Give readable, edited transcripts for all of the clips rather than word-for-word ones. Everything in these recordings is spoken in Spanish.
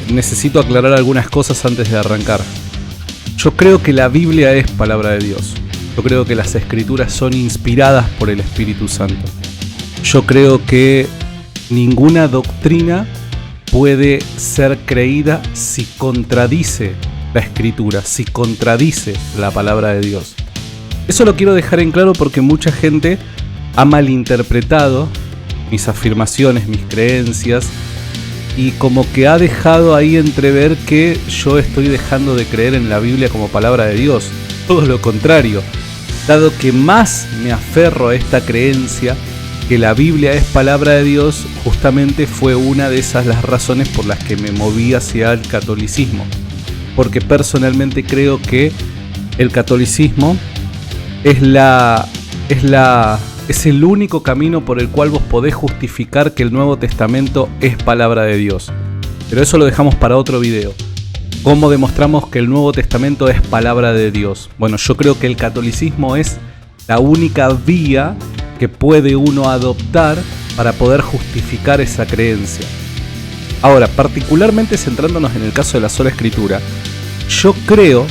Necesito aclarar algunas cosas antes de arrancar. Yo creo que la Biblia es palabra de Dios. Yo creo que las escrituras son inspiradas por el Espíritu Santo. Yo creo que ninguna doctrina puede ser creída si contradice la escritura, si contradice la palabra de Dios. Eso lo quiero dejar en claro porque mucha gente ha malinterpretado mis afirmaciones, mis creencias, y como que ha dejado ahí entrever que yo estoy dejando de creer en la Biblia como palabra de Dios. Todo lo contrario, dado que más me aferro a esta creencia, que la Biblia es palabra de Dios, justamente fue una de esas las razones por las que me moví hacia el catolicismo. Porque personalmente creo que el catolicismo es el único camino por el cual vos podés justificar que el Nuevo Testamento es palabra de Dios. Pero eso lo dejamos para otro video. ¿Cómo demostramos que el Nuevo Testamento es palabra de Dios? Bueno, yo creo que el catolicismo es la única vía que puede uno adoptar para poder justificar esa creencia. Ahora, particularmente centrándonos en el caso de la sola escritura, yo creo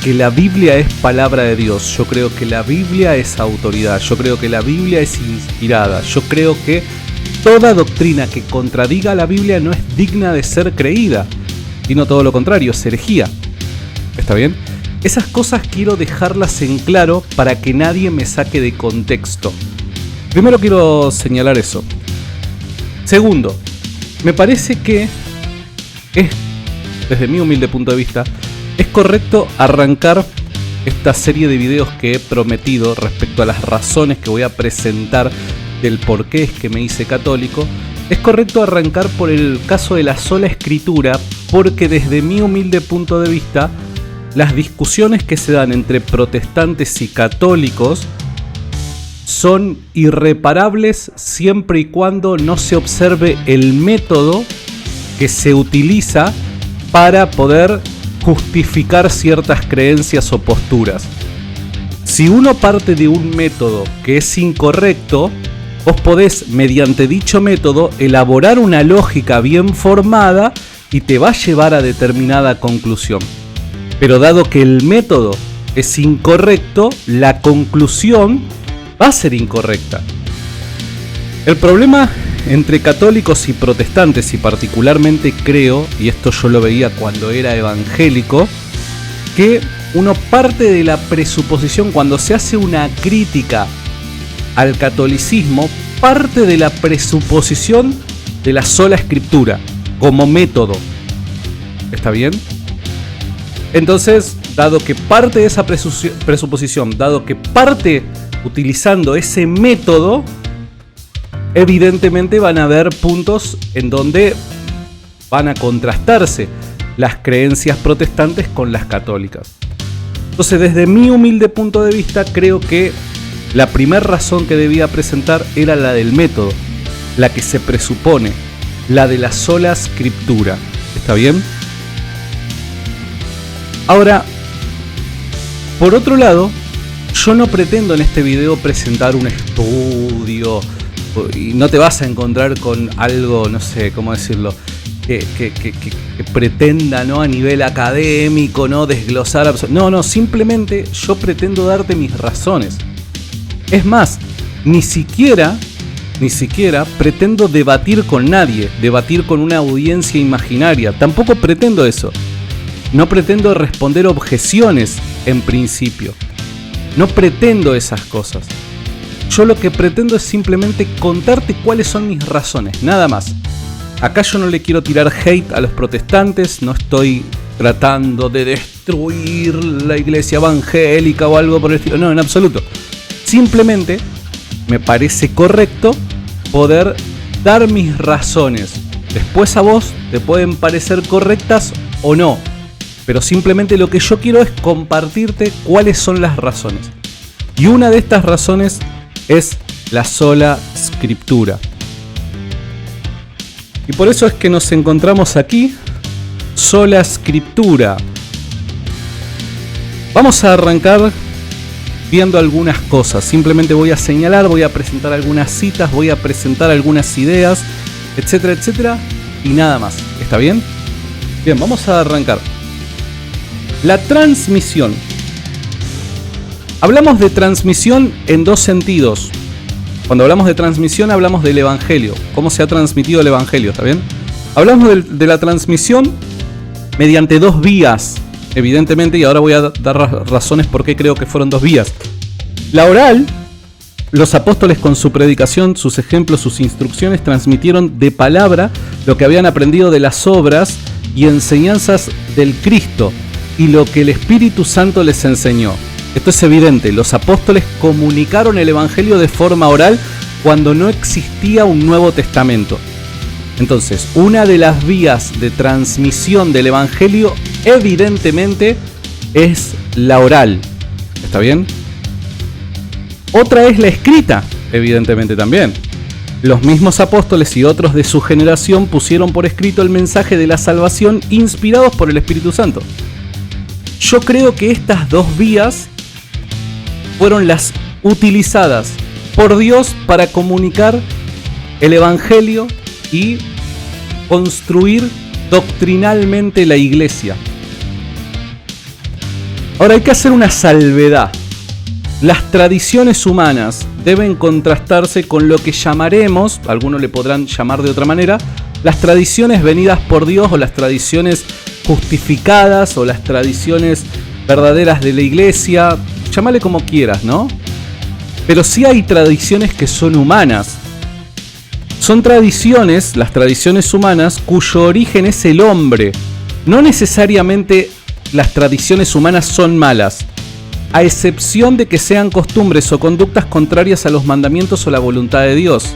que la Biblia es palabra de Dios. Yo creo que la Biblia es autoridad. Yo creo que la Biblia es inspirada. Yo creo que toda doctrina que contradiga la Biblia no es digna de ser creída, sino todo lo contrario, es herejía. ¿Está bien? Esas cosas quiero dejarlas en claro para que nadie me saque de contexto. Primero quiero señalar eso. Segundo, me parece que desde mi humilde punto de vista, es correcto arrancar esta serie de videos que he prometido respecto a las razones que voy a presentar del por qué es que me hice católico. Es correcto arrancar por el caso de la sola escritura, porque desde mi humilde punto de vista, las discusiones que se dan entre protestantes y católicos son irreparables siempre y cuando no se observe el método que se utiliza para poder justificar ciertas creencias o posturas. Si uno parte de un método que es incorrecto, vos podés, mediante dicho método, elaborar una lógica bien formada y te va a llevar a determinada conclusión. Pero dado que el método es incorrecto, la conclusión va a ser incorrecta. El problema entre católicos y protestantes, y particularmente creo, y esto yo lo veía cuando era evangélico, que uno parte de la presuposición, cuando se hace una crítica al catolicismo, parte de la presuposición de la sola escritura como método. ¿Está bien? Entonces, dado que parte de esa presuposición, dado que parte utilizando ese método, evidentemente van a haber puntos en donde van a contrastarse las creencias protestantes con las católicas. Entonces, desde mi humilde punto de vista, creo que la primera razón que debía presentar era la del método, la que se presupone, la de la sola escritura. ¿Está bien? Ahora, por otro lado, yo no pretendo en este video presentar un estudio, y no te vas a encontrar con algo, no sé cómo decirlo, que pretenda, ¿no?, a nivel académico, no desglosar. No, simplemente yo pretendo darte mis razones. Es más, ni siquiera pretendo debatir con nadie, debatir con una audiencia imaginaria. Tampoco pretendo eso. No pretendo responder objeciones en principio. No pretendo esas cosas. Yo lo que pretendo es simplemente contarte cuáles son mis razones, nada más. Acá yo no le quiero tirar hate a los protestantes, no estoy tratando de destruir la iglesia evangélica o algo por el estilo, no, en absoluto. Simplemente me parece correcto poder dar mis razones. Después a vos te pueden parecer correctas o no, pero simplemente lo que yo quiero es compartirte cuáles son las razones. Y una de estas razones es la sola escritura. Y por eso es que nos encontramos aquí, sola escritura. Vamos a arrancar viendo algunas cosas. Simplemente voy a señalar, voy a presentar algunas citas, voy a presentar algunas ideas, etcétera, etcétera, y nada más. ¿Está bien? Bien, vamos a arrancar. La transmisión. Hablamos de transmisión en dos sentidos. Cuando hablamos de transmisión hablamos del Evangelio. ¿Cómo se ha transmitido el Evangelio? ¿Está bien? Hablamos de la transmisión mediante dos vías, evidentemente, y ahora voy a dar razones por qué creo que fueron dos vías. La oral, los apóstoles con su predicación, sus ejemplos, sus instrucciones, transmitieron de palabra lo que habían aprendido de las obras y enseñanzas del Cristo y lo que el Espíritu Santo les enseñó. Esto es evidente, los apóstoles comunicaron el Evangelio de forma oral cuando no existía un Nuevo Testamento. Entonces, una de las vías de transmisión del Evangelio evidentemente es la oral. ¿Está bien? Otra es la escrita, evidentemente también. Los mismos apóstoles y otros de su generación pusieron por escrito el mensaje de la salvación inspirados por el Espíritu Santo. Yo creo que estas dos vías fueron las utilizadas por Dios para comunicar el Evangelio y construir doctrinalmente la iglesia. Ahora hay que hacer una salvedad. Las tradiciones humanas deben contrastarse con lo que llamaremos, algunos le podrán llamar de otra manera, las tradiciones venidas por Dios o las tradiciones justificadas o las tradiciones verdaderas de la iglesia. Llámale como quieras, ¿no? Pero sí hay tradiciones que son humanas. Son tradiciones, las tradiciones humanas, cuyo origen es el hombre. No necesariamente las tradiciones humanas son malas, a excepción de que sean costumbres o conductas contrarias a los mandamientos o la voluntad de Dios.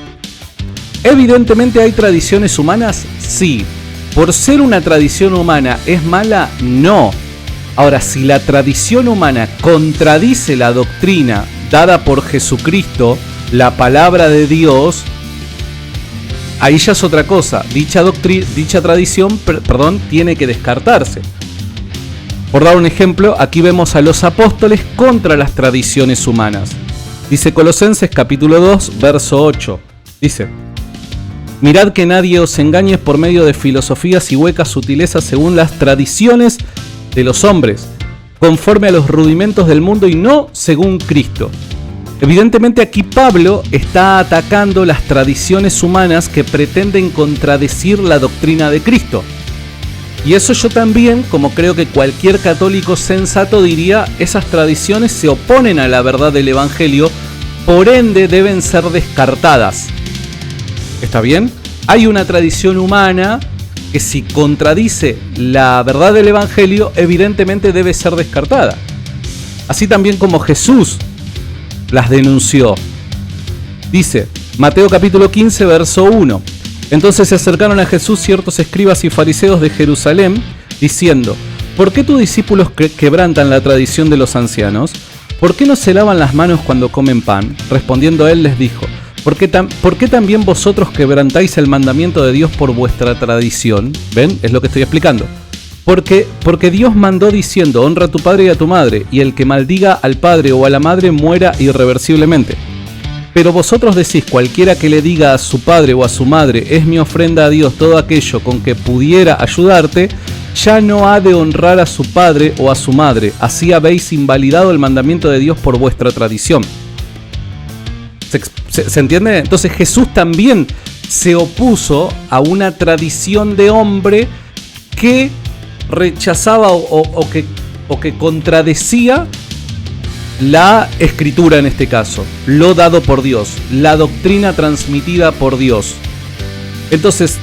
Evidentemente hay tradiciones humanas, sí. ¿Por ser una tradición humana es mala? No. Ahora, si la tradición humana contradice la doctrina dada por Jesucristo, la palabra de Dios, ahí ya es otra cosa. Dicha tradición, tiene que descartarse. Por dar un ejemplo, aquí vemos a los apóstoles contra las tradiciones humanas. Dice Colosenses capítulo 2, verso 8. Dice: mirad que nadie os engañe por medio de filosofías y huecas sutilezas según las tradiciones de los hombres, conforme a los rudimentos del mundo y no según Cristo. Evidentemente aquí Pablo está atacando las tradiciones humanas que pretenden contradecir la doctrina de Cristo. Y eso yo también, como creo que cualquier católico sensato diría, esas tradiciones se oponen a la verdad del Evangelio, por ende deben ser descartadas. ¿Está bien? Hay una tradición humana que si contradice la verdad del Evangelio, evidentemente debe ser descartada. Así también como Jesús las denunció. Dice, Mateo capítulo 15, verso 1. Entonces se acercaron a Jesús ciertos escribas y fariseos de Jerusalén, diciendo: ¿por qué tus discípulos quebrantan la tradición de los ancianos? ¿Por qué no se lavan las manos cuando comen pan? Respondiendo él les dijo: ¿Por qué también vosotros quebrantáis el mandamiento de Dios por vuestra tradición? ¿Ven? Es lo que estoy explicando. Porque Dios mandó diciendo: honra a tu padre y a tu madre, y el que maldiga al padre o a la madre muera irreversiblemente. Pero vosotros decís: cualquiera que le diga a su padre o a su madre, es mi ofrenda a Dios todo aquello con que pudiera ayudarte, ya no ha de honrar a su padre o a su madre. Así habéis invalidado el mandamiento de Dios por vuestra tradición. ¿Se entiende? Entonces Jesús también se opuso a una tradición de hombre que rechazaba o que contradecía la escritura, en este caso, lo dado por Dios, la doctrina transmitida por Dios. Entonces,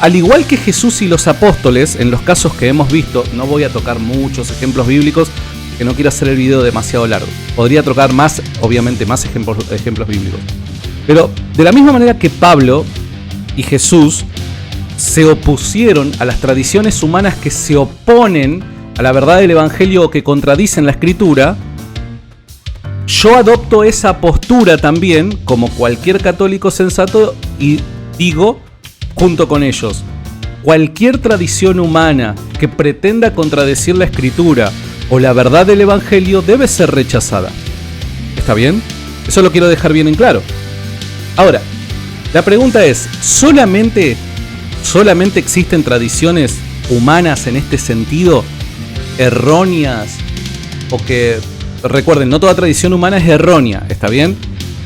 al igual que Jesús y los apóstoles, en los casos que hemos visto, no voy a tocar muchos ejemplos bíblicos, que no quiero hacer el video demasiado largo. Podría tocar más, obviamente, más ejemplos bíblicos. Pero de la misma manera que Pablo y Jesús se opusieron a las tradiciones humanas que se oponen a la verdad del Evangelio o que contradicen la Escritura, yo adopto esa postura también, como cualquier católico sensato, y digo, junto con ellos, cualquier tradición humana que pretenda contradecir la Escritura o la verdad del Evangelio debe ser rechazada. ¿Está bien? Eso lo quiero dejar bien en claro. Ahora, la pregunta es, ¿solamente solamente existen tradiciones humanas en este sentido, erróneas, o que, recuerden, no toda tradición humana es errónea, ¿está bien?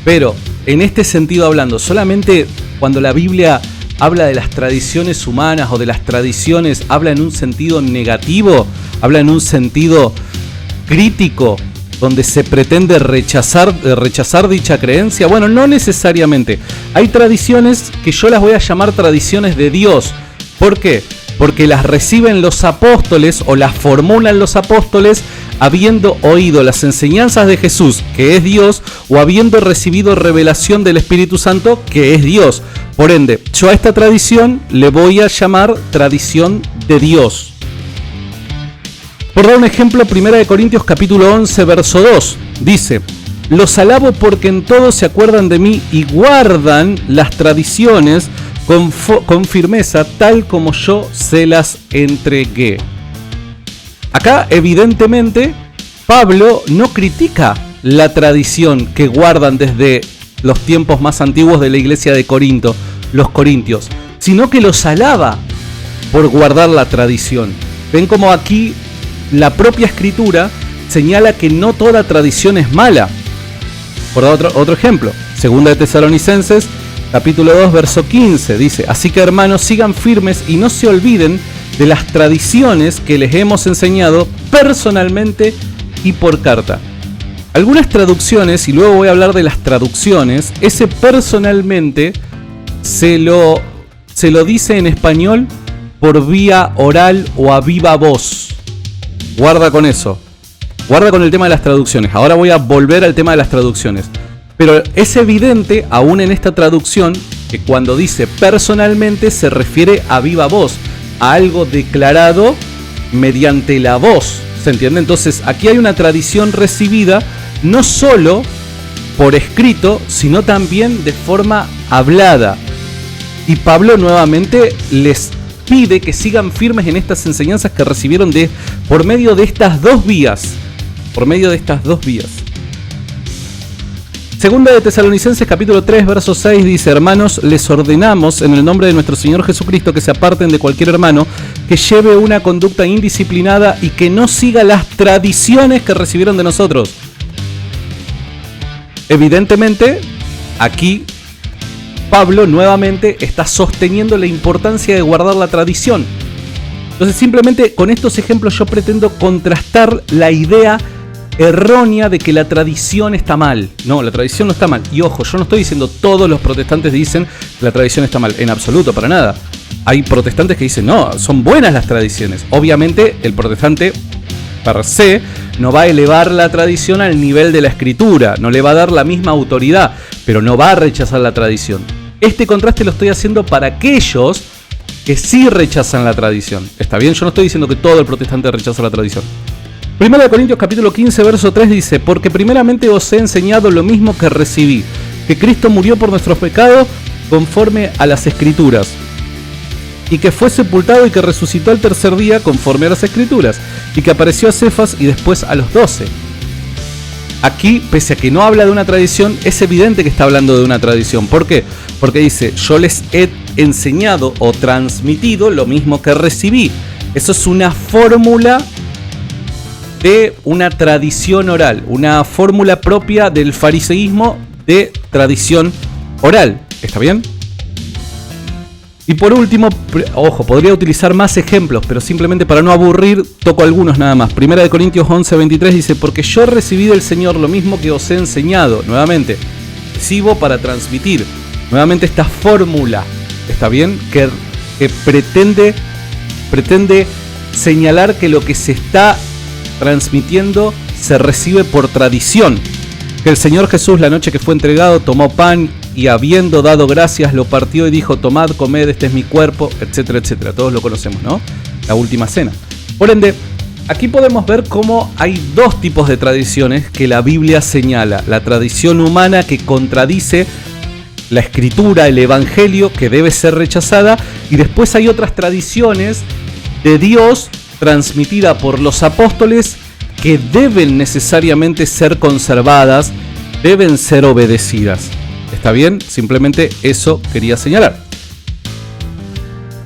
Pero en este sentido hablando, solamente cuando la Biblia habla de las tradiciones humanas o de las tradiciones, habla en un sentido negativo, habla en un sentido crítico, donde se pretende rechazar dicha creencia. Bueno, no necesariamente. Hay tradiciones que yo las voy a llamar tradiciones de Dios. ¿Por qué? Porque las reciben los apóstoles o las formulan los apóstoles habiendo oído las enseñanzas de Jesús, que es Dios, o habiendo recibido revelación del Espíritu Santo, que es Dios. Por ende, yo a esta tradición le voy a llamar tradición de Dios. Por dar un ejemplo, 1 Corintios capítulo 11, verso 2, dice: los alabo porque en todo se acuerdan de mí y guardan las tradiciones con firmeza, tal como yo se las entregué. Acá, evidentemente, Pablo no critica la tradición que guardan desde los tiempos más antiguos de la iglesia de Corinto, los corintios, sino que los alaba por guardar la tradición. Ven como aquí la propia escritura señala que no toda tradición es mala. Por dar otro ejemplo, 2 de Tesalonicenses, capítulo 2, verso 15, dice: así que hermanos, sigan firmes y no se olviden de las tradiciones que les hemos enseñado personalmente y por carta. Algunas traducciones, y luego voy a hablar de las traducciones, ese personalmente se lo dice en español por vía oral o a viva voz. Guarda con eso. Guarda con el tema de las traducciones. Ahora voy a volver al tema de las traducciones. Pero es evidente, aún en esta traducción, que cuando dice personalmente se refiere a viva voz, a algo declarado mediante la voz. ¿Se entiende? Entonces, aquí hay una tradición recibida no solo por escrito, sino también de forma hablada. Y Pablo nuevamente les pide que sigan firmes en estas enseñanzas que recibieron por medio de estas dos vías. Por medio de estas dos vías. Segunda de Tesalonicenses capítulo 3 verso 6 dice: hermanos, les ordenamos en el nombre de nuestro Señor Jesucristo que se aparten de cualquier hermano que lleve una conducta indisciplinada y que no siga las tradiciones que recibieron de nosotros. Evidentemente, aquí Pablo nuevamente está sosteniendo la importancia de guardar la tradición. Entonces, simplemente con estos ejemplos yo pretendo contrastar la idea errónea de que la tradición está mal. No, la tradición no está mal. Y ojo, yo no estoy diciendo todos los protestantes dicen que la tradición está mal. En absoluto, para nada. Hay protestantes que dicen, no, son buenas las tradiciones. Obviamente, el protestante per se no va a elevar la tradición al nivel de la escritura. No le va a dar la misma autoridad, pero no va a rechazar la tradición. Este contraste lo estoy haciendo para aquellos que sí rechazan la tradición. ¿Está bien? Yo no estoy diciendo que todo el protestante rechaza la tradición. 1 Corintios capítulo 15 verso 3 dice: porque primeramente os he enseñado lo mismo que recibí, que Cristo murió por nuestros pecados conforme a las Escrituras, y que fue sepultado y que resucitó al tercer día conforme a las Escrituras, y que apareció a Cefas y después a los 12. Aquí, pese a que no habla de una tradición, es evidente que está hablando de una tradición. ¿Por qué? Porque dice: yo les he enseñado o transmitido lo mismo que recibí. Eso es una fórmula de una tradición oral, una fórmula propia del fariseísmo de tradición oral. ¿Está bien? Y por último, ojo, podría utilizar más ejemplos, pero simplemente para no aburrir, toco algunos nada más. 1 Corintios 11:23 dice: porque yo recibí del Señor lo mismo que os he enseñado. Nuevamente, recibo para transmitir. Nuevamente esta fórmula, ¿está bien? Que pretende señalar que lo que se está transmitiendo se recibe por tradición. Que el Señor Jesús, la noche que fue entregado, tomó pan y habiendo dado gracias lo partió y dijo: tomad, comed, este es mi cuerpo, etcétera, etcétera. Todos lo conocemos, ¿no? La última cena. Por ende, aquí podemos ver cómo hay dos tipos de tradiciones que la Biblia señala: la tradición humana, que contradice la escritura, el evangelio, que debe ser rechazada, y después hay otras tradiciones de Dios transmitida por los apóstoles que deben necesariamente ser conservadas, deben ser obedecidas. ¿Está bien? Simplemente eso quería señalar.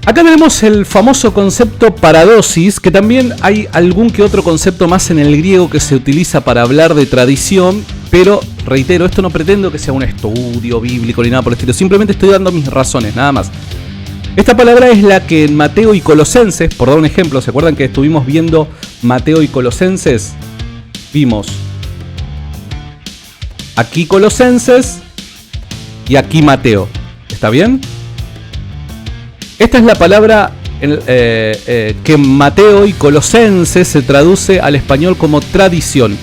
Acá tenemos el famoso concepto paradosis, que también hay algún que otro concepto más en el griego que se utiliza para hablar de tradición, pero reitero, esto no pretendo que sea un estudio bíblico ni nada por el estilo, simplemente estoy dando mis razones, nada más. Esta palabra es la que en Mateo y Colosenses, por dar un ejemplo, ¿se acuerdan que estuvimos viendo Mateo y Colosenses? Vimos aquí Colosenses y aquí Mateo, ¿está bien? Esta es la palabra que en Mateo y Colosenses se traduce al español como tradición.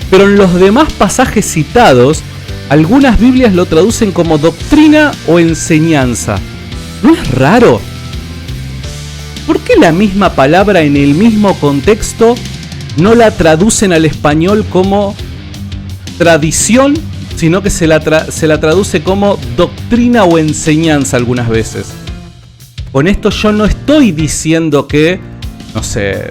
Pero en los demás pasajes citados, algunas Biblias lo traducen como doctrina o enseñanza. ¿No es raro? ¿Por qué la misma palabra en el mismo contexto no la traducen al español como tradición, sino que se la traduce como doctrina o enseñanza algunas veces? Con esto yo no estoy diciendo que, no sé,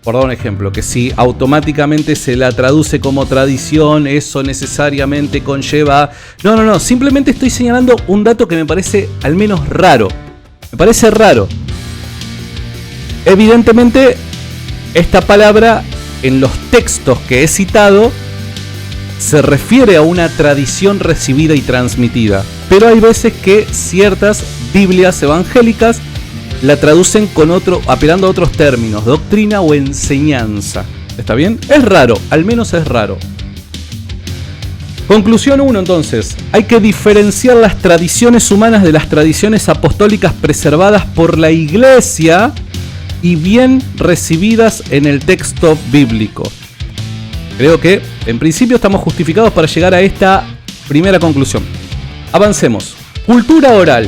por dar un ejemplo, que si automáticamente se la traduce como tradición, eso necesariamente conlleva... No, simplemente estoy señalando un dato que me parece al menos raro. Me parece raro. Evidentemente, esta palabra en los textos que he citado se refiere a una tradición recibida y transmitida. Pero hay veces que ciertas Biblias evangélicas la traducen con apelando a otros términos, doctrina o enseñanza. ¿Está bien? Es raro, al menos es raro. Conclusión 1 entonces. Hay que diferenciar las tradiciones humanas de las tradiciones apostólicas preservadas por la Iglesia y bien recibidas en el texto bíblico. Creo que en principio estamos justificados para llegar a esta primera conclusión. Avancemos. Cultura oral.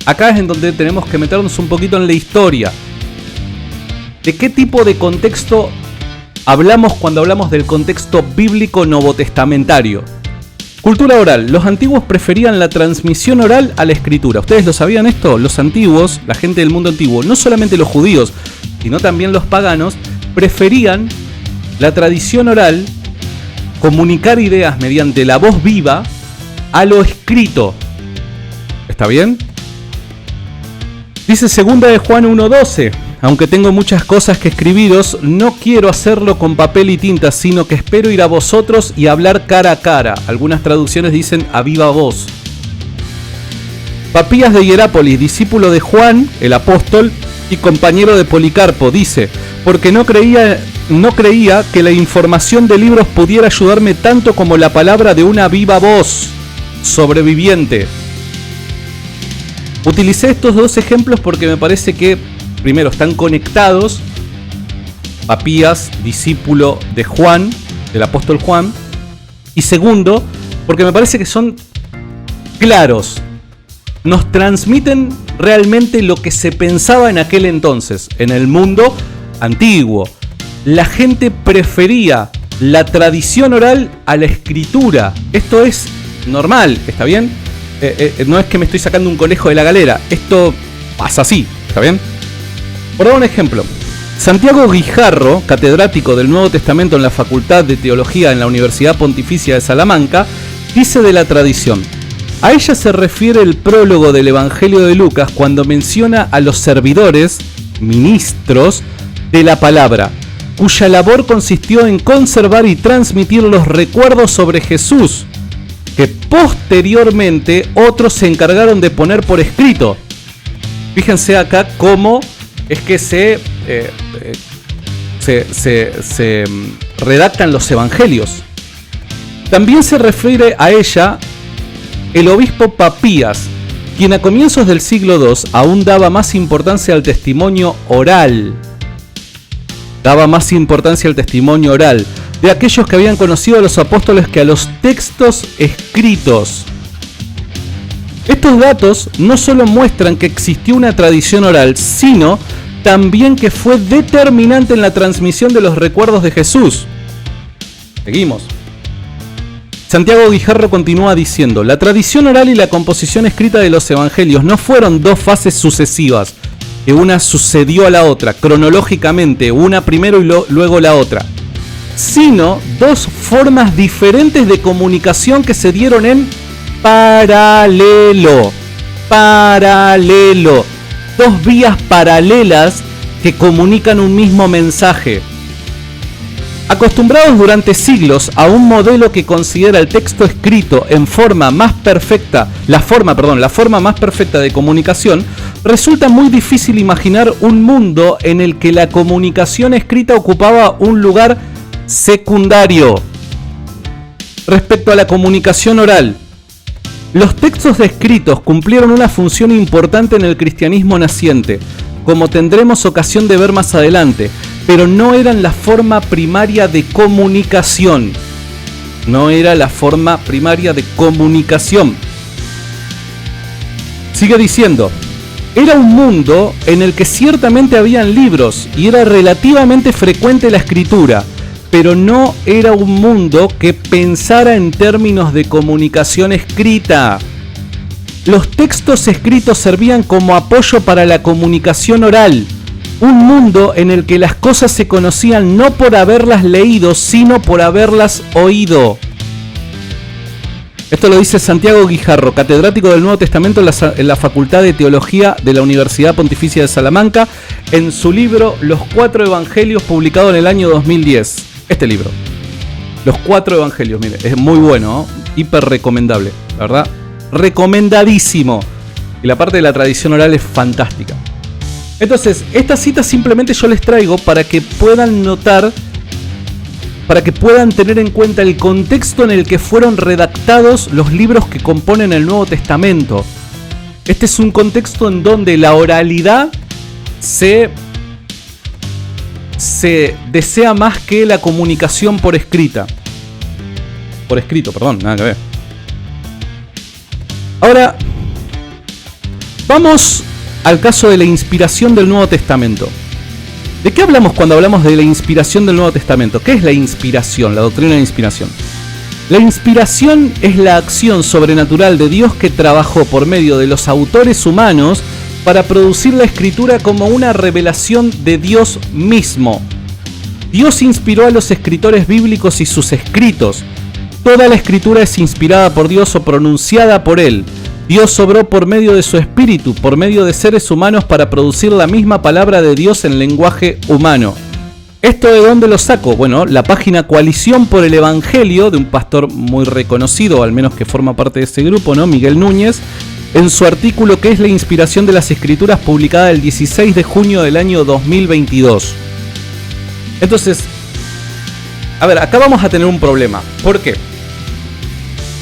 Acá es en donde tenemos que meternos un poquito en la historia. ¿De qué tipo de contexto hablamos cuando hablamos del contexto bíblico novotestamentario? Cultura oral. Los antiguos preferían la transmisión oral a la escritura. ¿Ustedes lo sabían esto? Los antiguos, la gente del mundo antiguo, no solamente los judíos, sino también los paganos, preferían la tradición oral, comunicar ideas mediante la voz viva, a lo escrito. ¿Está bien? Dice 2 de Juan 1:12, aunque tengo muchas cosas que escribiros, no quiero hacerlo con papel y tinta, sino que espero ir a vosotros y hablar cara a cara. Algunas traducciones dicen a viva voz. Papías de Hierápolis, discípulo de Juan, el apóstol, y compañero de Policarpo, dice, porque no creía que la información de libros pudiera ayudarme tanto como la palabra de una viva voz sobreviviente. Utilicé estos dos ejemplos porque me parece que, primero, están conectados. Papías, discípulo de Juan, del apóstol Juan. Y segundo, porque me parece que son claros. Nos transmiten realmente lo que se pensaba en aquel entonces, en el mundo antiguo. La gente prefería la tradición oral a la escritura. Esto es normal, ¿está bien? No es que me estoy sacando un conejo de la galera. Esto pasa así, ¿está bien? Por dar un ejemplo, Santiago Guijarro, catedrático del Nuevo Testamento en la Facultad de Teología en la Universidad Pontificia de Salamanca, dice de la tradición: a ella se refiere el prólogo del Evangelio de Lucas cuando menciona a los servidores, ministros, de la palabra, cuya labor consistió en conservar y transmitir los recuerdos sobre Jesús, que posteriormente otros se encargaron de poner por escrito. Fíjense acá cómo es que se redactan los evangelios. También se refiere a ella el obispo Papías, quien a comienzos del siglo II aún daba más importancia al testimonio oral. De aquellos que habían conocido a los apóstoles que a los textos escritos. Estos datos no solo muestran que existió una tradición oral, sino también que fue determinante en la transmisión de los recuerdos de Jesús. Seguimos. Santiago Guijarro continúa diciendo: la tradición oral y la composición escrita de los evangelios no fueron dos fases sucesivas, que una sucedió a la otra, cronológicamente, una primero y luego la otra, sino dos formas diferentes de comunicación que se dieron en paralelo. dos vías paralelas que comunican un mismo mensaje. Acostumbrados durante siglos a un modelo que considera el texto escrito en forma más perfecta, la forma más perfecta de comunicación, resulta muy difícil imaginar un mundo en el que la comunicación escrita ocupaba un lugar secundario respecto a la comunicación oral. Los textos escritos cumplieron una función importante en el cristianismo naciente, como tendremos ocasión de ver más adelante, pero no eran la forma primaria de comunicación. No era la forma primaria de comunicación. Sigue diciendo, era un mundo en el que ciertamente habían libros y era relativamente frecuente la escritura, pero no era un mundo que pensara en términos de comunicación escrita. Los textos escritos servían como apoyo para la comunicación oral. Un mundo en el que las cosas se conocían no por haberlas leído, sino por haberlas oído. Esto lo dice Santiago Guijarro, catedrático del Nuevo Testamento en la Facultad de Teología de la Universidad Pontificia de Salamanca, en su libro Los 4 Evangelios, publicado en el año 2010. Este libro, Los 4 Evangelios, mire, es muy bueno, ¿no? Hiper recomendable, la verdad, recomendadísimo. Y la parte de la tradición oral es fantástica. Entonces, estas citas simplemente yo les traigo para que puedan notar, para que puedan tener en cuenta el contexto en el que fueron redactados los libros que componen el Nuevo Testamento. Este es un contexto en donde la oralidad se desea más que la comunicación por escrito, nada que ver. Ahora, vamos al caso de la inspiración del Nuevo Testamento. ¿De qué hablamos cuando hablamos de la inspiración del Nuevo Testamento? ¿Qué es la inspiración, la doctrina de inspiración? La inspiración es la acción sobrenatural de Dios que trabajó por medio de los autores humanos para producir la escritura como una revelación de Dios mismo. Dios inspiró a los escritores bíblicos y sus escritos. Toda la escritura es inspirada por Dios o pronunciada por Él. Dios obró por medio de su espíritu, por medio de seres humanos para producir la misma palabra de Dios en lenguaje humano. ¿Esto de dónde lo saco? Bueno, la página Coalición por el Evangelio, de un pastor muy reconocido, al menos que forma parte de ese grupo, ¿no? Miguel Núñez, en su artículo ¿Qué es la inspiración de las escrituras?, publicada el 16 de junio del año 2022. Entonces, a ver, acá vamos a tener un problema. ¿Por qué?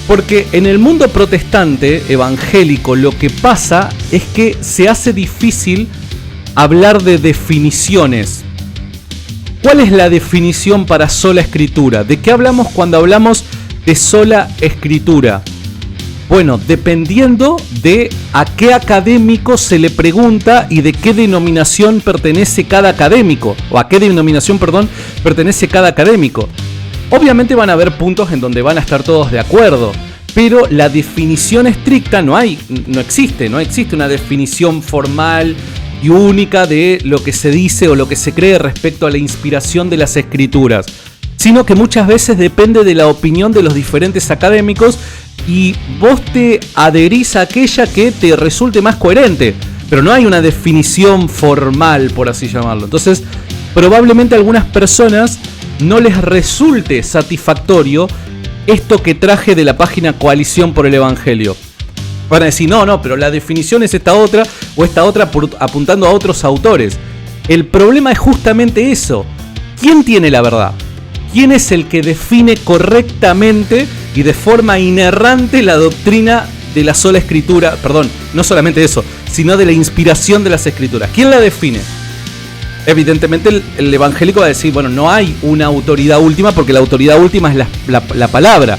Porque en el mundo protestante evangélico lo que pasa es que se hace difícil hablar de definiciones. ¿Cuál es la definición para sola escritura? ¿De qué hablamos cuando hablamos de sola escritura? Bueno, dependiendo de a qué académico se le pregunta y de qué denominación pertenece cada académico, o a qué denominación, pertenece cada académico. Obviamente van a haber puntos en donde van a estar todos de acuerdo, pero la definición estricta no existe una definición formal y única de lo que se dice o lo que se cree respecto a la inspiración de las escrituras, sino que muchas veces depende de la opinión de los diferentes académicos y vos te adherís a aquella que te resulte más coherente, pero no hay una definición formal, por así llamarlo. Entonces, probablemente a algunas personas no les resulte satisfactorio esto que traje de la página Coalición por el Evangelio. Van a decir, no, pero la definición es esta otra, o esta otra apuntando a otros autores. El problema es justamente eso. ¿Quién tiene la verdad? ¿Quién es el que define correctamente y de forma inerrante la doctrina de la sola escritura? Perdón, no solamente eso, sino de la inspiración de las escrituras. ¿Quién la define? Evidentemente el evangélico va a decir, bueno, no hay una autoridad última porque la autoridad última es la palabra.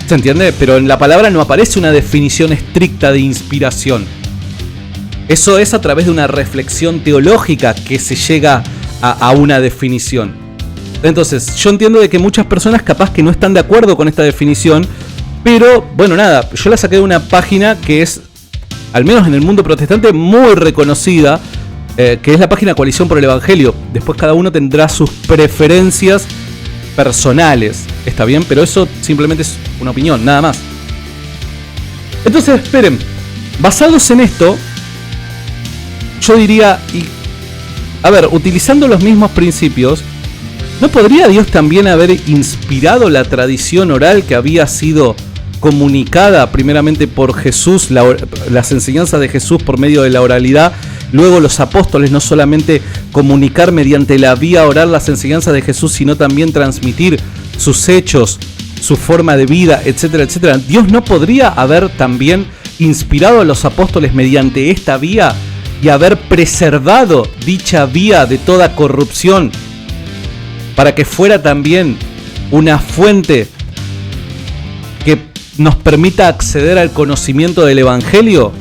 ¿Se entiende? Pero en la palabra no aparece una definición estricta de inspiración. Eso es a través de una reflexión teológica que se llega a una definición. Entonces, yo entiendo de que muchas personas capaz que no están de acuerdo con esta definición, pero bueno, nada, yo la saqué de una página que es, al menos en el mundo protestante, muy reconocida, que es la página Coalición por el Evangelio. Después cada uno tendrá sus preferencias personales, está bien, pero eso simplemente es una opinión, nada más. Entonces, esperen, basados en esto, yo diría, utilizando los mismos principios, ¿no podría Dios también haber inspirado la tradición oral que había sido comunicada primeramente por Jesús, las enseñanzas de Jesús por medio de la oralidad, luego los apóstoles no solamente comunicar mediante la vía oral las enseñanzas de Jesús, sino también transmitir sus hechos, su forma de vida, etcétera, etcétera? ¿Dios no podría haber también inspirado a los apóstoles mediante esta vía y haber preservado dicha vía de toda corrupción para que fuera también una fuente que nos permita acceder al conocimiento del Evangelio?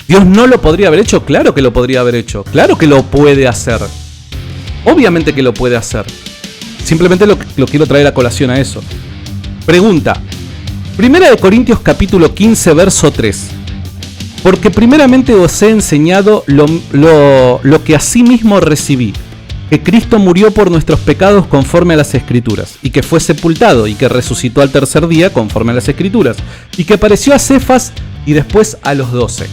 ¿Dios no lo podría haber hecho? Claro que lo podría haber hecho, claro que lo puede hacer, obviamente que lo puede hacer. Simplemente lo quiero traer a colación a eso. Pregunta, 1 Corintios capítulo 15 verso 3. Porque primeramente os he enseñado lo que asimismo recibí, que Cristo murió por nuestros pecados conforme a las Escrituras, y que fue sepultado, y que resucitó al tercer día conforme a las Escrituras, y que apareció a Cefas y después a los 12.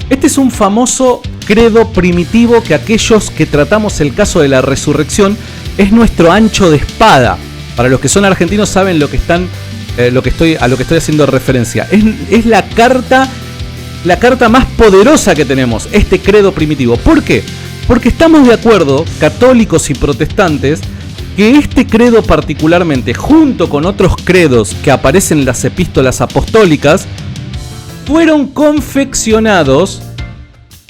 Este es un famoso credo primitivo que aquellos que tratamos el caso de la resurrección es nuestro ancho de espada. Para los que son argentinos saben lo que estoy haciendo referencia. Es la carta más poderosa que tenemos, este credo primitivo. ¿Por qué? Porque estamos de acuerdo, católicos y protestantes, que este credo particularmente, junto con otros credos que aparecen en las epístolas apostólicas, fueron confeccionados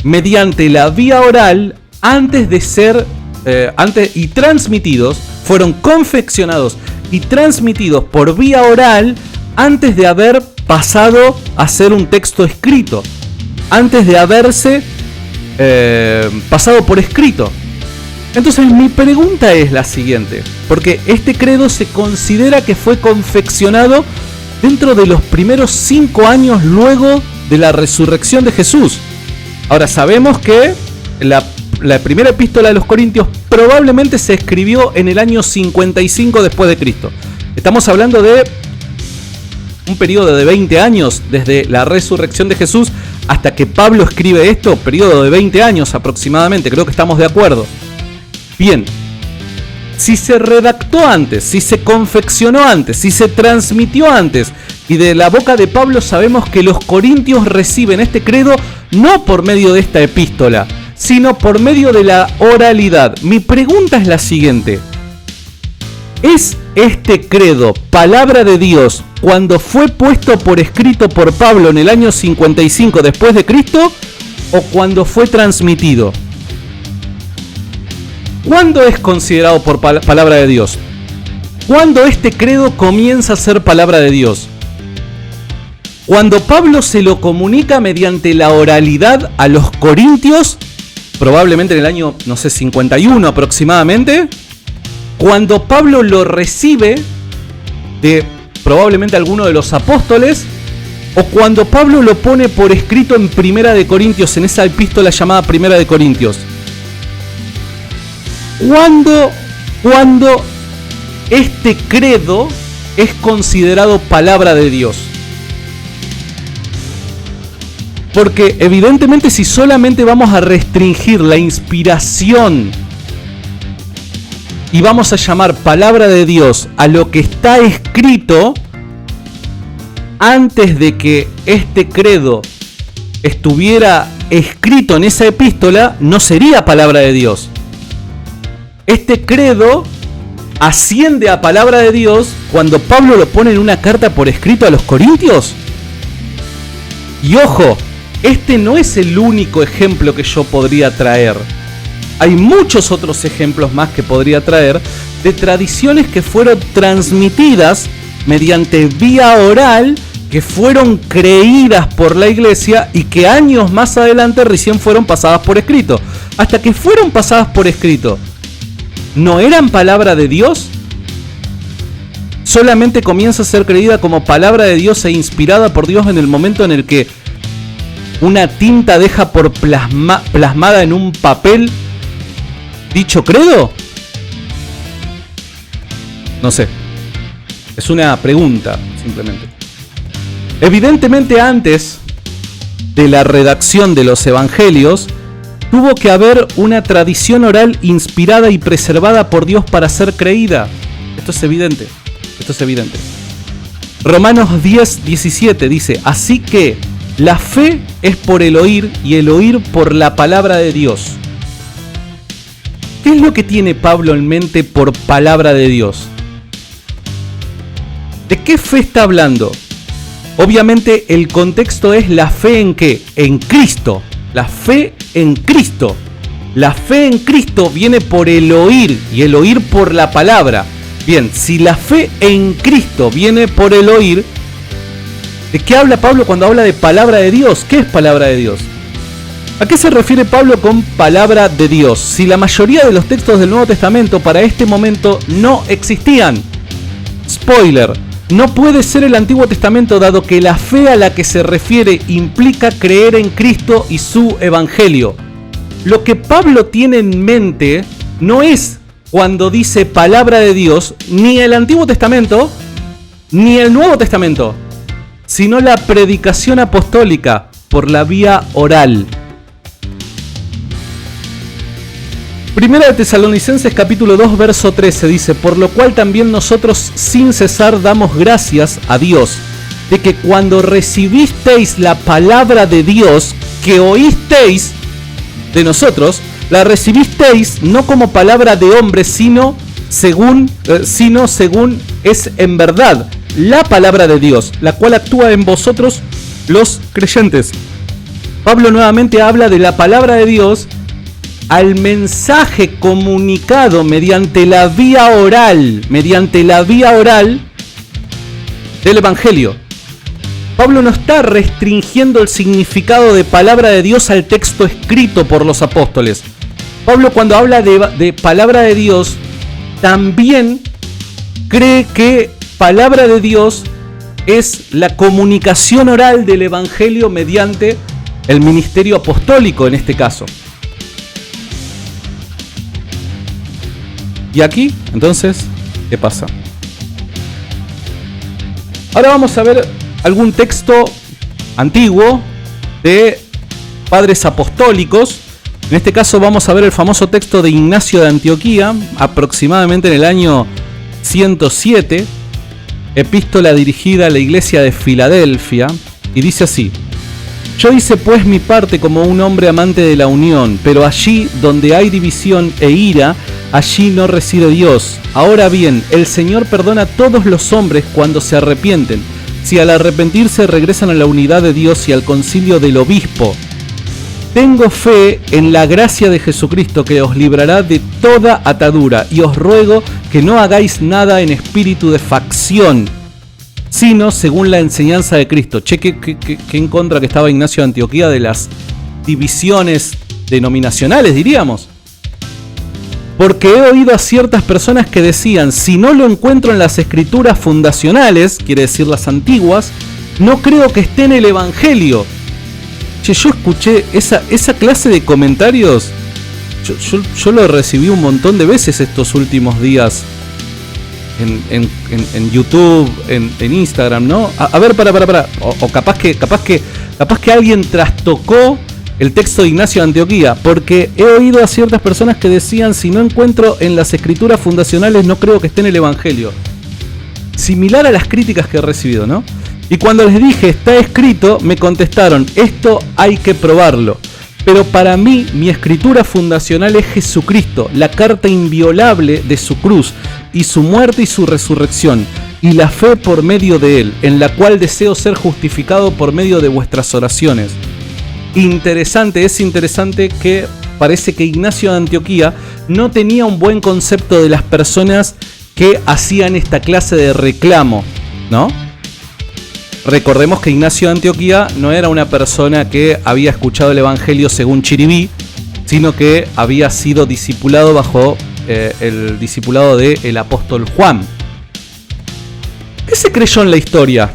mediante la vía oral fueron confeccionados y transmitidos por vía oral antes de haber pasado a ser un texto escrito, antes de haberse pasado por escrito. Entonces mi pregunta es la siguiente, porque este credo se considera que fue confeccionado dentro de los primeros 5 años luego de la resurrección de Jesús. Ahora sabemos que la primera epístola de los Corintios probablemente se escribió en el año 55 después de Cristo. Estamos hablando de un periodo de 20 años desde la resurrección de Jesús hasta que Pablo escribe esto, periodo de 20 años aproximadamente, creo que estamos de acuerdo. Bien, si se redactó antes, si se confeccionó antes, si se transmitió antes, y de la boca de Pablo sabemos que los corintios reciben este credo no por medio de esta epístola, sino por medio de la oralidad. Mi pregunta es la siguiente: ¿es este credo palabra de Dios cuando fue puesto por escrito por Pablo en el año 55 después de Cristo o cuando fue transmitido? ¿Cuándo es considerado por palabra de Dios? ¿Cuándo este credo comienza a ser palabra de Dios? Cuando Pablo se lo comunica mediante la oralidad a los corintios, probablemente en el año, 51 aproximadamente. Cuando Pablo lo recibe de probablemente alguno de los apóstoles, o cuando Pablo lo pone por escrito en Primera de Corintios, en esa epístola llamada Primera de Corintios. ¿Cuándo este credo es considerado palabra de Dios? Porque evidentemente si solamente vamos a restringir la inspiración y vamos a llamar palabra de Dios a lo que está escrito antes de que este credo estuviera escrito en esa epístola, no sería palabra de Dios. Este credo asciende a palabra de Dios cuando Pablo lo pone en una carta por escrito a los corintios. Y ojo, este no es el único ejemplo que yo podría traer. Hay muchos otros ejemplos más que podría traer de tradiciones que fueron transmitidas mediante vía oral, que fueron creídas por la iglesia y que años más adelante recién fueron pasadas por escrito. Hasta que fueron pasadas por escrito, ¿no eran palabra de Dios? Solamente comienza a ser creída como palabra de Dios e inspirada por Dios en el momento en el que una tinta deja por plasmada en un papel dicho credo. No sé. Es una pregunta, simplemente. Evidentemente antes de la redacción de los evangelios, Tuvo que haber una tradición oral inspirada y preservada por Dios para ser creída. Esto es evidente. Romanos 10:17 dice: así que la fe es por el oír y el oír por la palabra de Dios. ¿Qué es lo que tiene Pablo en mente por palabra de Dios? ¿De qué fe está hablando? Obviamente el contexto es la fe en ¿qué? En Cristo. La fe en Cristo. La fe en Cristo viene por el oír y el oír por la palabra. Bien, si la fe en Cristo viene por el oír, ¿de qué habla Pablo cuando habla de palabra de Dios? ¿Qué es palabra de Dios? ¿A qué se refiere Pablo con palabra de Dios? Si la mayoría de los textos del Nuevo Testamento para este momento no existían. Spoiler, no puede ser el Antiguo Testamento, dado que la fe a la que se refiere implica creer en Cristo y su Evangelio. Lo que Pablo tiene en mente no es cuando dice palabra de Dios, ni el Antiguo Testamento, ni el Nuevo Testamento, sino la predicación apostólica por la vía oral. Primera de Tesalonicenses capítulo 2 verso 13 dice: por lo cual también nosotros sin cesar damos gracias a Dios, de que cuando recibisteis la palabra de Dios que oísteis de nosotros, la recibisteis no como palabra de hombre, sino según es en verdad la palabra de Dios, la cual actúa en vosotros los creyentes. Pablo nuevamente habla de la palabra de Dios al mensaje comunicado mediante la vía oral del Evangelio. Pablo no está restringiendo el significado de palabra de Dios al texto escrito por los apóstoles. Pablo, cuando habla de palabra de Dios, también cree que palabra de Dios es la comunicación oral del Evangelio mediante el ministerio apostólico en este caso. Y aquí, entonces, ¿qué pasa? Ahora vamos a ver algún texto antiguo de padres apostólicos. En este caso vamos a ver el famoso texto de Ignacio de Antioquía, aproximadamente en el año 107, epístola dirigida a la iglesia de Filadelfia, y dice así: yo hice pues mi parte como un hombre amante de la unión, pero allí donde hay división e ira, allí no reside Dios. Ahora bien, el Señor perdona a todos los hombres cuando se arrepienten, si al arrepentirse regresan a la unidad de Dios y al concilio del obispo. Tengo fe en la gracia de Jesucristo que os librará de toda atadura, y os ruego que no hagáis nada en espíritu de facción, sino según la enseñanza de Cristo. Cheque que en contra que estaba Ignacio de Antioquía de las divisiones denominacionales, diríamos. Porque he oído a ciertas personas que decían: si no lo encuentro en las escrituras fundacionales, quiere decir las antiguas, no creo que esté en el Evangelio. Che, yo escuché esa clase de comentarios, yo lo recibí un montón de veces estos últimos días en YouTube, en Instagram, ¿no? A ver, para. O capaz que alguien trastocó el texto de Ignacio de Antioquía, porque he oído a ciertas personas que decían: si no encuentro en las escrituras fundacionales, no creo que esté en el Evangelio. Similar a las críticas que he recibido, ¿no? Y cuando les dije está escrito, me contestaron: esto hay que probarlo. Pero para mí, mi escritura fundacional es Jesucristo, la carta inviolable de su cruz, y su muerte y su resurrección, y la fe por medio de él, en la cual deseo ser justificado por medio de vuestras oraciones. Es interesante que parece que Ignacio de Antioquía no tenía un buen concepto de las personas que hacían esta clase de reclamo, ¿no? Recordemos que Ignacio de Antioquía no era una persona que había escuchado el Evangelio según Chiribí, sino que había sido discipulado bajo el discipulado del apóstol Juan. ¿Qué se creyó en la historia?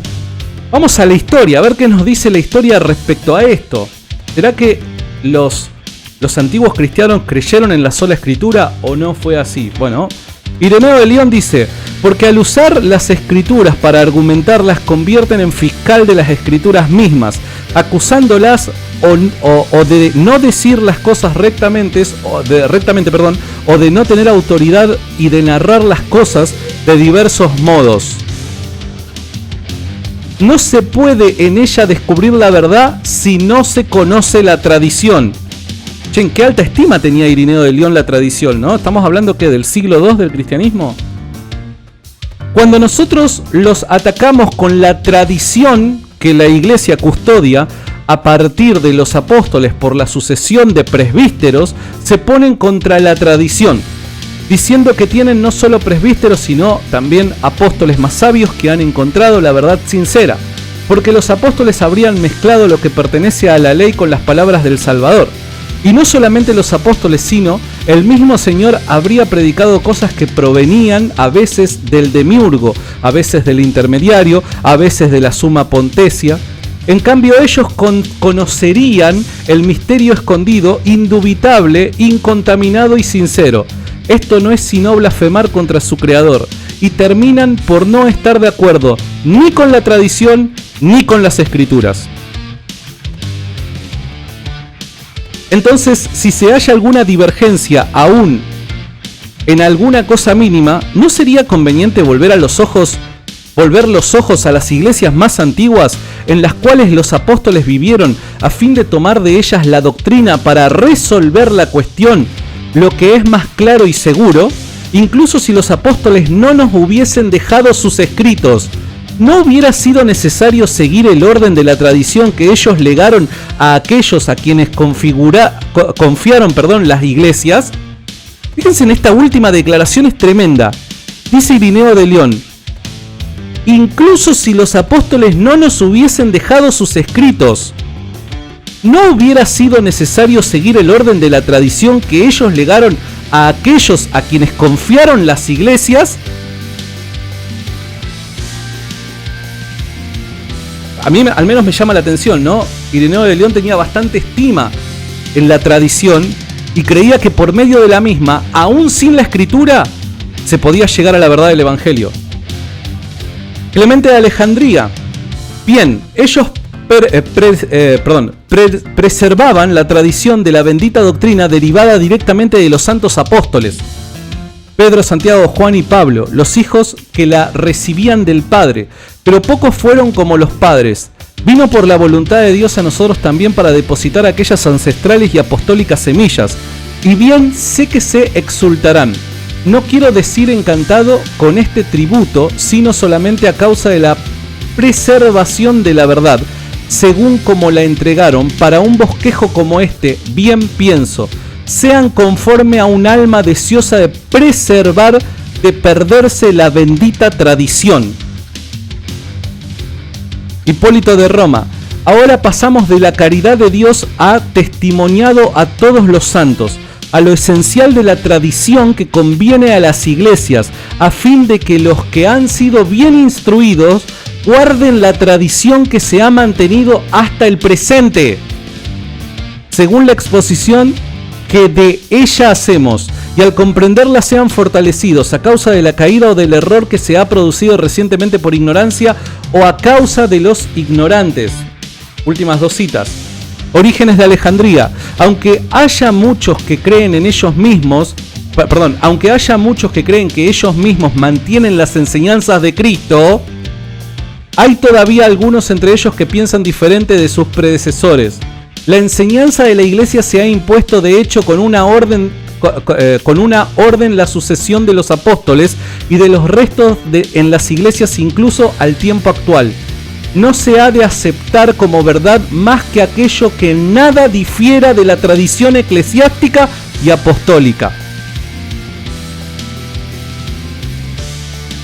Vamos a la historia, a ver qué nos dice la historia respecto a esto. ¿Será que los antiguos cristianos creyeron en la sola escritura o no fue así? Bueno, Ireneo de León dice: porque al usar las escrituras para argumentar las convierten en fiscal de las escrituras mismas, acusándolas o de no decir las cosas rectamente, o de no tener autoridad y de narrar las cosas de diversos modos. No se puede en ella descubrir la verdad si no se conoce la tradición. Che, ¿en qué alta estima tenía Ireneo de León la tradición, no? Estamos hablando que del siglo II del cristianismo. Cuando nosotros los atacamos con la tradición que la iglesia custodia a partir de los apóstoles por la sucesión de presbíteros, se ponen contra la tradición, diciendo que tienen no solo presbíteros, sino también apóstoles más sabios que han encontrado la verdad sincera, porque los apóstoles habrían mezclado lo que pertenece a la ley con las palabras del Salvador. Y no solamente los apóstoles, sino el mismo Señor habría predicado cosas que provenían a veces del demiurgo, a veces del intermediario, a veces de la suma pontificia. En cambio ellos conocerían el misterio escondido, indubitable, incontaminado y sincero. Esto no es sino blasfemar contra su Creador, y terminan por no estar de acuerdo ni con la tradición ni con las Escrituras. Entonces, si se halla alguna divergencia aún en alguna cosa mínima, ¿no sería conveniente volver los ojos a las iglesias más antiguas en las cuales los apóstoles vivieron a fin de tomar de ellas la doctrina para resolver la cuestión, lo que es más claro y seguro? Incluso si los apóstoles no nos hubiesen dejado sus escritos, ¿no hubiera sido necesario seguir el orden de la tradición que ellos legaron a aquellos a quienes confiaron las iglesias? Fíjense en esta última declaración, es tremenda. Dice Ireneo de León: incluso si los apóstoles no nos hubiesen dejado sus escritos, ¿no hubiera sido necesario seguir el orden de la tradición que ellos legaron a aquellos a quienes confiaron las iglesias? A mí al menos me llama la atención, ¿no? Ireneo de León tenía bastante estima en la tradición y creía que por medio de la misma, aún sin la escritura, se podía llegar a la verdad del Evangelio. Clemente de Alejandría. Bien, ellos preservaban la tradición de la bendita doctrina derivada directamente de los santos apóstoles, Pedro, Santiago, Juan y Pablo, los hijos que la recibían del Padre, pero pocos fueron como los padres. Vino por la voluntad de Dios a nosotros también para depositar aquellas ancestrales y apostólicas semillas, y bien sé que se exultarán. No quiero decir encantado con este tributo, sino solamente a causa de la preservación de la verdad, según como la entregaron, para un bosquejo como este, bien pienso, sean conforme a un alma deseosa de preservar, de perderse la bendita tradición. Hipólito de Roma. Ahora pasamos de la caridad de Dios a testimoniado a todos los santos, a lo esencial de la tradición que conviene a las iglesias, a fin de que los que han sido bien instruidos guarden la tradición que se ha mantenido hasta el presente, según la exposición que de ella hacemos, y al comprenderla sean fortalecidos a causa de la caída o del error que se ha producido recientemente por ignorancia o a causa de los ignorantes. Últimas dos citas. Orígenes de Alejandría. Aunque haya muchos que creen que ellos mismos mantienen las enseñanzas de Cristo, hay todavía algunos entre ellos que piensan diferente de sus predecesores. La enseñanza de la iglesia se ha impuesto de hecho con una orden la sucesión de los apóstoles y de los restos en las iglesias incluso al tiempo actual. No se ha de aceptar como verdad más que aquello que nada difiera de la tradición eclesiástica y apostólica.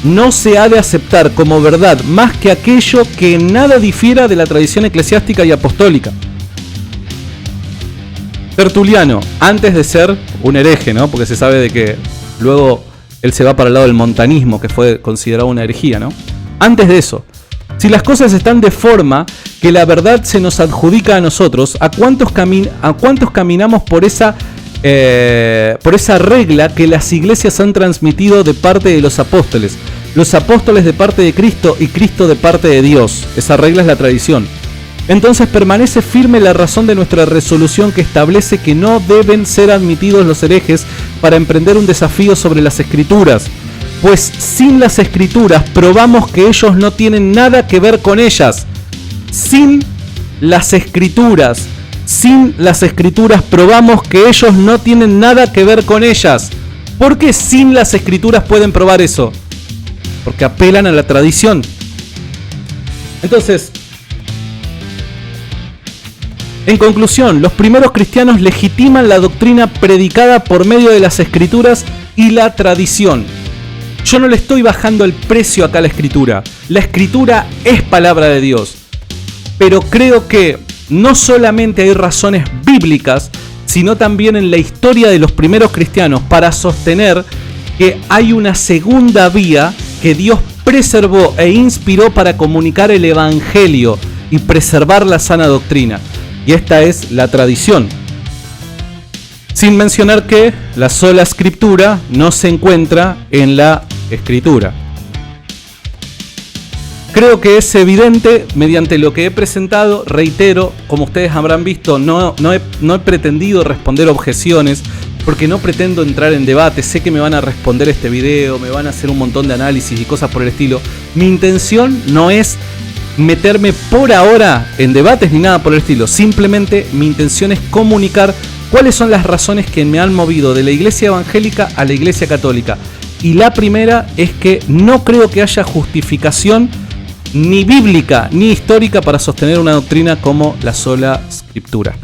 No se ha de aceptar como verdad más que aquello que nada difiera de la tradición eclesiástica y apostólica. Tertuliano, antes de ser un hereje, ¿no? Porque se sabe de que luego él se va para el lado del montanismo, que fue considerado una herejía, ¿no? Antes de eso, si las cosas están de forma que la verdad se nos adjudica a nosotros, ¿a cuántos caminamos por esa por esa regla que las iglesias han transmitido de parte de los apóstoles de parte de Cristo y Cristo de parte de Dios. Esa regla es la tradición. Entonces permanece firme la razón de nuestra resolución que establece que no deben ser admitidos los herejes para emprender un desafío sobre las Escrituras, pues sin las Escrituras probamos que ellos no tienen nada que ver con ellas. Sin las Escrituras probamos que ellos no tienen nada que ver con ellas. ¿Por qué sin las Escrituras pueden probar eso? Porque apelan a la tradición. Entonces, en conclusión, los primeros cristianos legitiman la doctrina predicada por medio de las Escrituras y la tradición. Yo no le estoy bajando el precio acá a la Escritura. La Escritura es palabra de Dios. Pero creo que no solamente hay razones bíblicas, sino también en la historia de los primeros cristianos para sostener que hay una segunda vía que Dios preservó e inspiró para comunicar el Evangelio y preservar la sana doctrina. Y esta es la tradición. Sin mencionar que la sola Escritura no se encuentra en la Escritura. Creo que es evidente mediante lo que he presentado. Reitero, como ustedes habrán visto, no he pretendido responder objeciones, porque no pretendo entrar en debate. Sé que me van a responder este video, me van a hacer un montón de análisis y cosas por el estilo. Mi intención no es meterme por ahora en debates ni nada por el estilo. Simplemente mi intención es comunicar cuáles son las razones que me han movido de la iglesia evangélica a la iglesia católica. Y la primera es que no creo que haya justificación ni bíblica ni histórica para sostener una doctrina como la sola Escritura.